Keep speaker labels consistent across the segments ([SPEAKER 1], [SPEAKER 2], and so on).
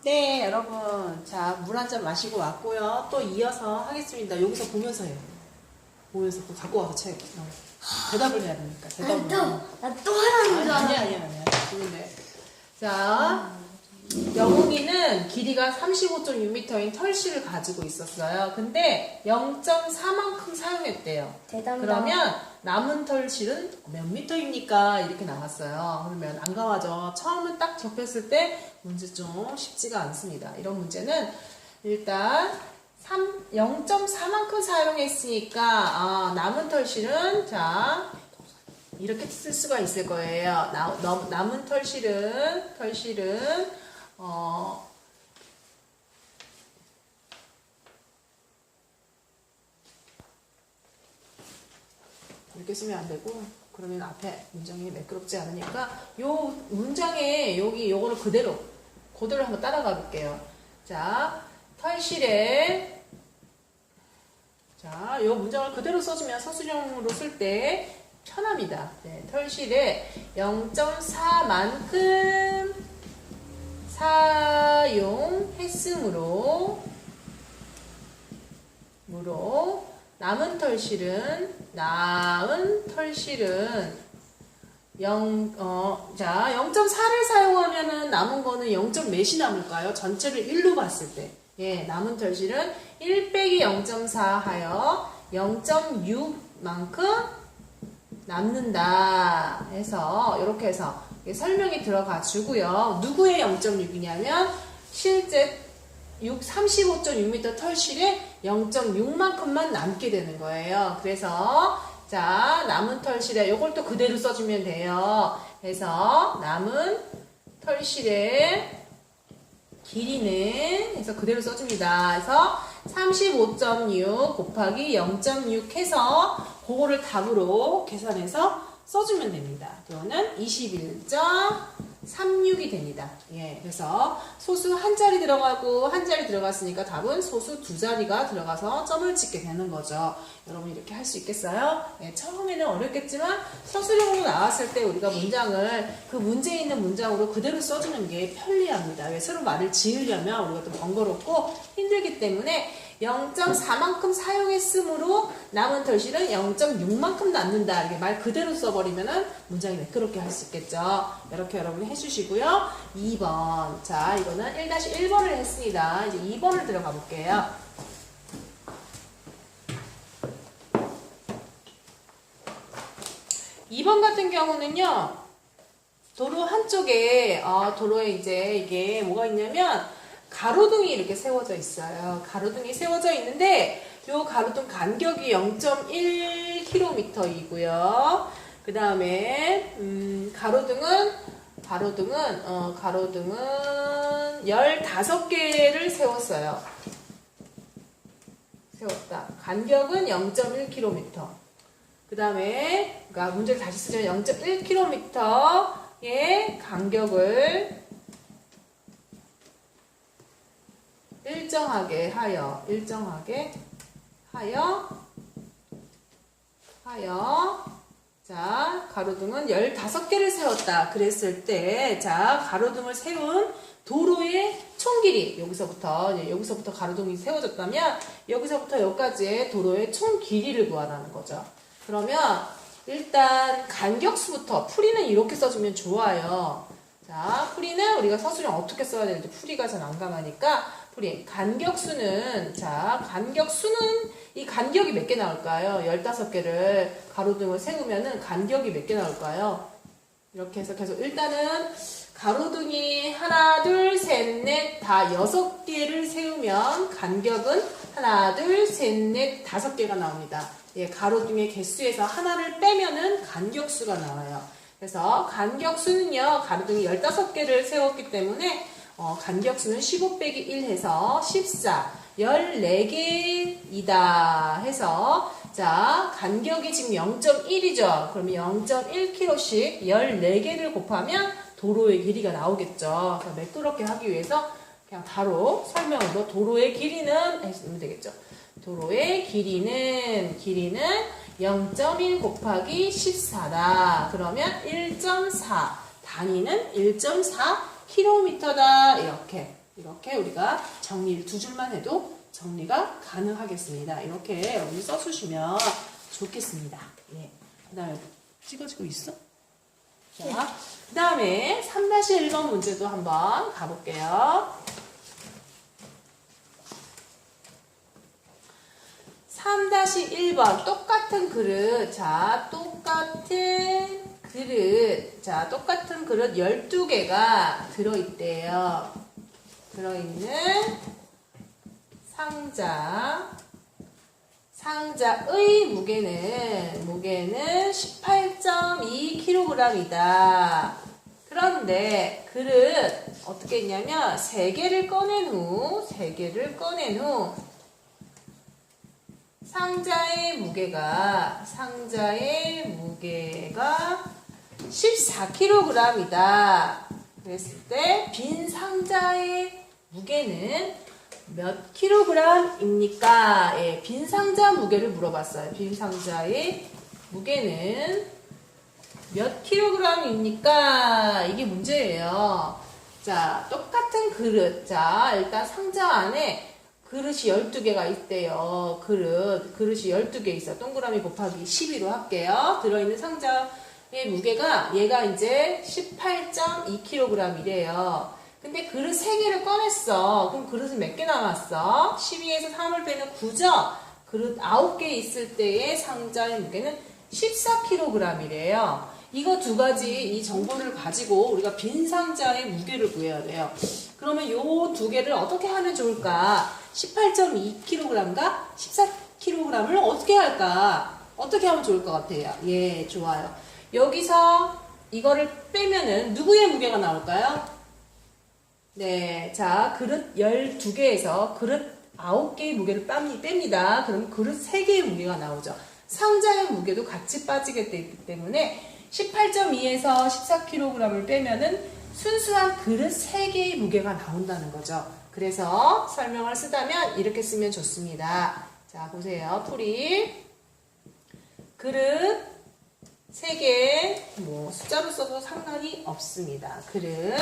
[SPEAKER 1] 네, 여러분. 자, 물 한 잔 마시고 왔고요. 또 이어서 하겠습니다. 여기서 보면서 해요. 보면서 또 갖고 와서 책. 대답을 해야 되니까. 대답을.
[SPEAKER 2] 나또 하라는 줄 알아.
[SPEAKER 1] 아니야. 좋은데. 자, 영웅이는 길이가 35.6m인 털실을 가지고 있었어요. 근데 0.4만큼 사용했대요.
[SPEAKER 2] 대단하다.
[SPEAKER 1] 그러면 남은 털실은 몇 미터입니까? 이렇게 나왔어요. 그러면 난감하죠. 처음에 딱 접했을 때 문제 좀 쉽지가 않습니다. 이런 문제는 일단 0.4만큼 사용했으니까 남은 털실은 자 이렇게 쓸 수가 있을 거예요. 남은 털실은 이렇게 쓰면 안 되고 그러면 앞에 문장이 매끄럽지 않으니까 요 문장에 요거를 그대로 한번 따라가 볼게요. 자, 털실에 자, 요 문장을 그대로 써주면 서술형으로 쓸 때 편합니다. 네, 털실에 0.4만큼 사용했으므로 남은 털실은 0.4를 사용하면은 남은 거는 0. 몇이 남을까요? 전체를 1로 봤을 때. 예, 남은 털실은 1 빼기 0.4 하여 0.6만큼 남는다 해서 이렇게 해서 설명이 들어가 주고요. 누구의 0.6이냐면 실제 35.6m 털실에 0.6만큼만 남게 되는 거예요. 그래서 자 남은 털실에 이걸 또 그대로 써주면 돼요. 그래서 남은 털실의 길이는 해서 그대로 써줍니다. 그래서 35.6 곱하기 0.6 해서 그거를 답으로 계산해서 써주면 됩니다. 그거는 21.36이 됩니다. 예, 그래서 소수 한 자리 들어가고 한 자리 들어갔으니까 답은 소수 두 자리가 들어가서 점을 찍게 되는 거죠. 여러분 이렇게 할 수 있겠어요? 예, 처음에는 어렵겠지만 서술형으로 나왔을 때 우리가 문장을 그 문제에 있는 문장으로 그대로 써주는 게 편리합니다. 왜 새로 말을 지으려면 우리가 좀 번거롭고 힘들기 때문에 0.4만큼 사용했으므로 남은 털실은 0.6만큼 남는다. 이렇게 말 그대로 써버리면은 문장이 매끄럽게 할 수 있겠죠. 이렇게 여러분이 해주시고요. 2번. 자, 이거는 1-1번을 했습니다. 이제 2번을 들어가 볼게요. 2번 같은 경우는요, 도로 한쪽에, 도로에 이제 이게 뭐가 있냐면, 가로등이 이렇게 세워져 있어요. 가로등이 세워져 있는데 이 가로등 간격이 0.1km이고요. 그 다음에 가로등은 15개를 세웠어요. 세웠다. 간격은 0.1km. 그 다음에 그러니까 문제를 다시 쓰자면 0.1km의 간격을 일정하게 하여 자 가로등은 15개를 세웠다 그랬을 때 자 가로등을 세운 도로의 총 길이 여기서부터 가로등이 세워졌다면 여기서부터 여기까지의 도로의 총 길이를 구하라는 거죠. 그러면 일단 간격수부터 풀이는 이렇게 써주면 좋아요. 자 풀이는 우리가 서술형 어떻게 써야 되는지 풀이가 잘 난감하니까 간격수는 이 간격이 몇 개 나올까요? 15개를 가로등을 세우면은 간격이 몇 개 나올까요? 이렇게 해서 계속 일단은 가로등이 하나, 둘, 셋, 넷, 다 6개를 세우면 간격은 하나, 둘, 셋, 넷, 5개가 나옵니다. 예, 가로등의 개수에서 하나를 빼면은 간격수가 나와요. 그래서 간격수는요, 가로등이 15개를 세웠기 때문에 간격수는 15 빼기 1 해서 14, 14개이다 해서 자 간격이 지금 0.1이죠. 그러면 0.1km씩 14개를 곱하면 도로의 길이가 나오겠죠. 그래서 매끄럽게 하기 위해서 그냥 바로 설명으로 도로의 길이는 해주면 되겠죠. 도로의 길이는 0.1 곱하기 14다. 그러면 1.4 단위는 1.4km다. 이렇게 이렇게 우리가 정리를 두 줄만 해도 정리가 가능하겠습니다. 이렇게 여러분이 써주시면 좋겠습니다. 예. 그 다음에 찍어지고 있어? 자, 그 다음에 3-1번 문제도 한번 가볼게요. 3-1번 똑같은 그릇. 자, 똑같은 그릇. 자, 똑같은 그릇 12개가 들어있대요. 들어있는 상자의 무게는 18.2kg이다. 그런데 그릇 어떻게 했냐면 3개를 꺼낸 후 상자의 무게가 14kg이다. 그랬을 때 빈 상자의 무게는 몇 킬로그램입니까? 예, 빈 상자 무게를 물어봤어요. 빈 상자의 무게는 몇 킬로그램입니까? 이게 문제예요. 자, 똑같은 그릇. 자, 일단 상자 안에 그릇이 12개가 있대요. 그릇이 12개 있어. 동그라미 곱하기 12로 할게요. 들어있는 상자의 무게가 얘가 이제 18.2kg이래요. 근데 그릇 3개를 꺼냈어. 그럼 그릇은 몇 개 남았어? 12에서 3을 빼면 9죠? 그릇 9개 있을 때의 상자의 무게는 14kg이래요. 이거 두 가지 이 정보를 가지고 우리가 빈 상자의 무게를 구해야 돼요. 그러면 요 두 개를 어떻게 하면 좋을까? 18.2kg과 14kg을 어떻게 할까? 어떻게 하면 좋을 것 같아요? 예, 좋아요. 여기서 이거를 빼면은 누구의 무게가 나올까요? 네, 자, 그릇 12개에서 그릇 9개의 무게를 뺍니다. 그럼 그릇 3개의 무게가 나오죠. 상자의 무게도 같이 빠지게 되기 때문에 18.2에서 14kg을 빼면은 순수한 그릇 3개의 무게가 나온다는 거죠. 그래서 설명을 쓰다면 이렇게 쓰면 좋습니다. 자, 보세요. 풀이. 그릇 3개, 숫자로 써도 상관이 없습니다. 그릇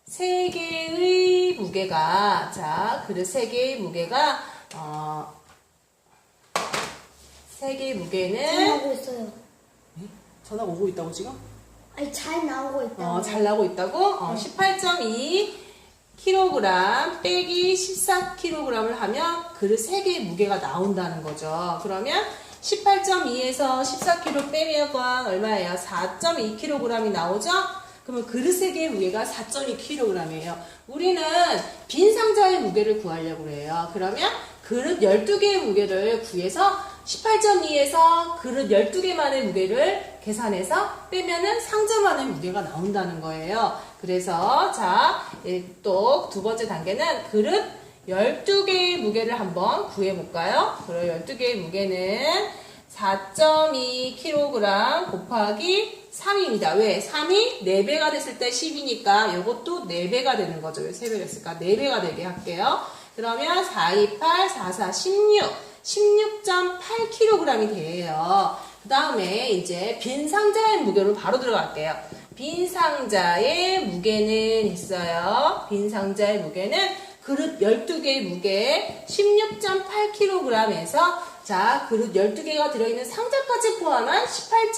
[SPEAKER 1] 3개의 무게가, 자, 그릇 3개의 무게가, 3개의 무게는.
[SPEAKER 2] 잘 나오고 있어요.
[SPEAKER 1] 전화가 오고 있다고 지금?
[SPEAKER 2] 아니, 잘 나오고 있다고.
[SPEAKER 1] 잘 나오고 있다고? 18.2kg 빼기 14kg을 하면 그릇 3개의 무게가 나온다는 거죠. 그러면 18.2에서 14kg 빼면 얼마예요? 4.2kg이 나오죠? 그러면 그릇 3개의 무게가 4.2kg이에요. 우리는 빈 상자의 무게를 구하려고 해요. 그러면 그릇 12개의 무게를 구해서 18.2에서 그릇 12개만의 무게를 계산해서 빼면은 상자만의 무게가 나온다는 거예요. 그래서 자, 또 두 번째 단계는 그릇 12개의 무게를 한번 구해볼까요? 그릇 12개의 무게는 4.2kg 곱하기 3입니다. 왜? 3이 4배가 됐을 때 10이니까 이것도 4배가 되는 거죠. 왜 3배가 됐을까? 4배가 되게 할게요. 그러면 4, 2, 8, 4, 4, 16. 16.8kg이 돼요. 그 다음에 이제 빈 상자의 무게로 바로 들어갈게요. 빈 상자의 무게는 있어요. 빈 상자의 무게는 그릇 12개의 무게 16.8kg에서 자, 그릇 12개가 들어있는 상자까지 포함한 18.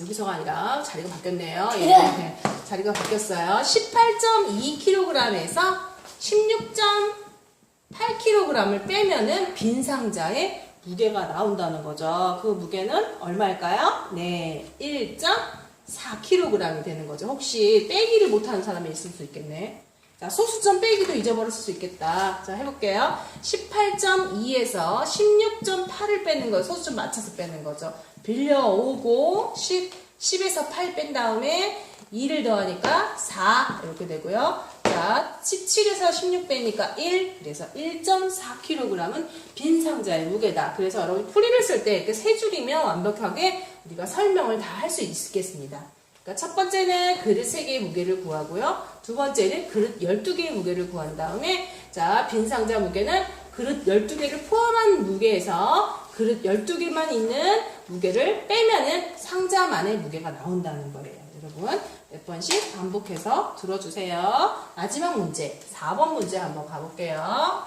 [SPEAKER 1] 여기서가 아니라 자리가 바뀌었네요. 예, 자리가 바뀌었어요. 18.2kg에서 16.8kg을 빼면은 빈 상자의 무게가 나온다는 거죠. 그 무게는 얼마일까요? 네, 1.4kg이 되는 거죠. 혹시 빼기를 못하는 사람이 있을 수 있겠네. 자, 소수점 빼기도 잊어버렸을 수 있겠다. 자, 해볼게요. 18.2에서 16.8을 빼는 거예요. 소수점 맞춰서 빼는 거죠. 빌려오고 10에서 8 뺀 다음에 2를 더하니까 4 이렇게 되고요. 자, 17에서 16 빼니까 1, 그래서 1.4kg은 빈 상자의 무게다. 그래서 여러분 풀이를 쓸 때 이렇게 세 줄이면 완벽하게 우리가 설명을 다 할 수 있겠습니다. 그러니까 첫 번째는 그릇 3개의 무게를 구하고요. 두 번째는 그릇 12개의 무게를 구한 다음에 자, 빈 상자 무게는 그릇 12개를 포함한 무게에서 그릇 12개만 있는 무게를 빼면은 상자만의 무게가 나온다는 거예요. 여러분 몇 번씩 반복해서 들어주세요. 마지막 문제, 4번 문제 한번 가볼게요.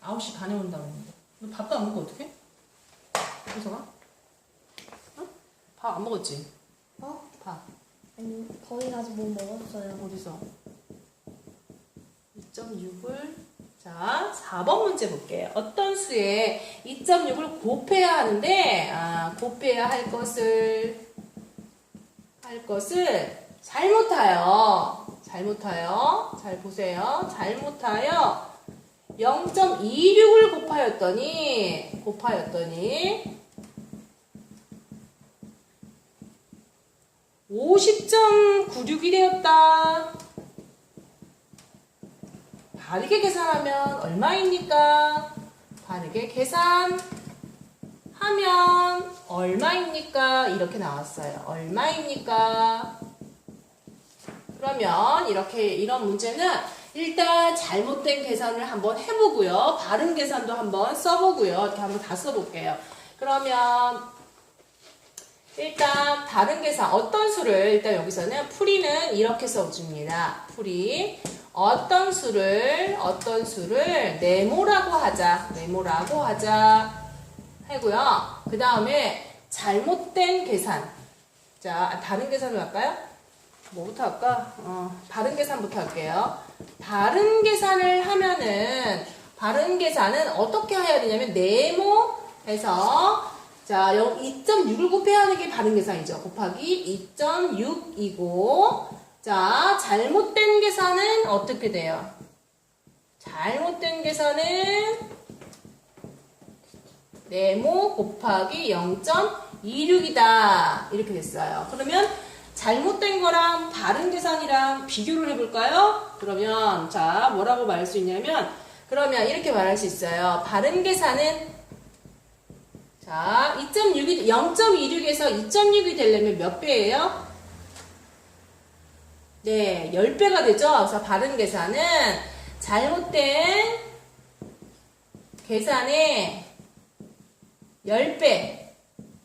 [SPEAKER 1] 9시 반에 온다고 했는데. 너 밥도 안 먹고 어떡해? 효서가? 응? 밥 안 먹었지?
[SPEAKER 2] 어?
[SPEAKER 1] 밥.
[SPEAKER 2] 아니, 거기 가서 뭐 먹었어요?
[SPEAKER 1] 어디서? 2.6을 자, 4번 문제 볼게요. 어떤 수에 2.6을 곱해야 하는데 곱해야 할 것을 잘못하여. 잘 보세요. 잘못하여 0.26을 곱하였더니 50.96이 되었다. 바르게 계산하면 얼마입니까? 바르게 계산하면 얼마입니까? 이렇게 나왔어요. 얼마입니까? 그러면 이런 문제는 일단 잘못된 계산을 한번 해보고요. 바른 계산도 한번 써보고요. 이렇게 한번 다 써볼게요. 그러면 일단 바른 계산 어떤 수를 일단 여기서는 풀이는 이렇게 써줍니다. 풀이 어떤 수를 네모라고 하자 하고요. 그 다음에 잘못된 계산. 자, 다른 계산을 할까요? 뭐부터 할까? 바른 계산부터 할게요. 바른 계산을 하면은 바른 계산은 어떻게 해야 되냐면 네모에서 자, 2.6을 곱해야 하는 게 바른 계산이죠. 곱하기 2.6이고 자, 잘못된 계산은 어떻게 돼요? 잘못된 계산은 네모 곱하기 0.26이다. 이렇게 됐어요. 그러면 잘못된 거랑 바른 계산이랑 비교를 해볼까요? 그러면 자, 뭐라고 말할 수 있냐면 그러면 이렇게 말할 수 있어요. 바른 계산은 자, 0.26에서 2.6이 되려면 몇 배예요? 네, 10배가 되죠. 그래서 바른 계산은 잘못된 계산의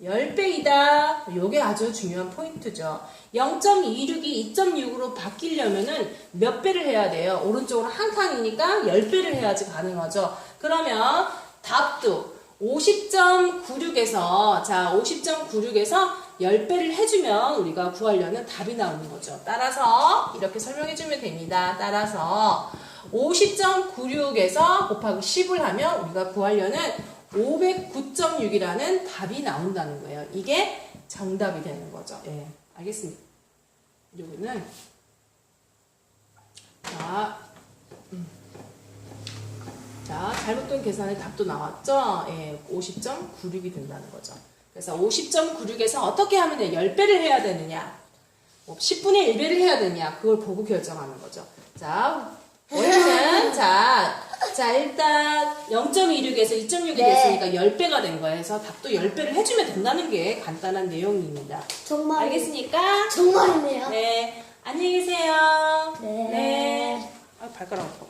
[SPEAKER 1] 10배이다. 요게 아주 중요한 포인트죠. 0.26이 2.6으로 바뀌려면은 몇 배를 해야 돼요? 오른쪽으로 한 칸이니까 10배를 해야지 가능하죠. 그러면 답도 50.96에서 10배를 해주면 우리가 구하려는 답이 나오는 거죠. 따라서 이렇게 설명해주면 됩니다. 따라서 50.96에서 곱하기 10을 하면 우리가 구하려는 509.6이라는 답이 나온다는 거예요. 이게 정답이 되는 거죠. 예, 알겠습니다. 여기는 자, 잘못된 계산의 답도 나왔죠? 예, 50.96이 된다는 거죠. 그래서 50.96에서 어떻게 하면 10배를 해야 되느냐? 10분의 1배를 해야 되느냐? 그걸 보고 결정하는 거죠. 자, 원래는 자, 일단 0.26에서 2.6이 됐으니까 10배가 된 거예요. 그래서 답도 10배를 해주면 된다는 게 간단한 내용입니다.
[SPEAKER 2] 정말.
[SPEAKER 1] 알겠습니까?
[SPEAKER 2] 정말이네요.
[SPEAKER 1] 네. 안녕히 계세요.
[SPEAKER 2] 네.
[SPEAKER 1] 네. 아, 발가락 아파.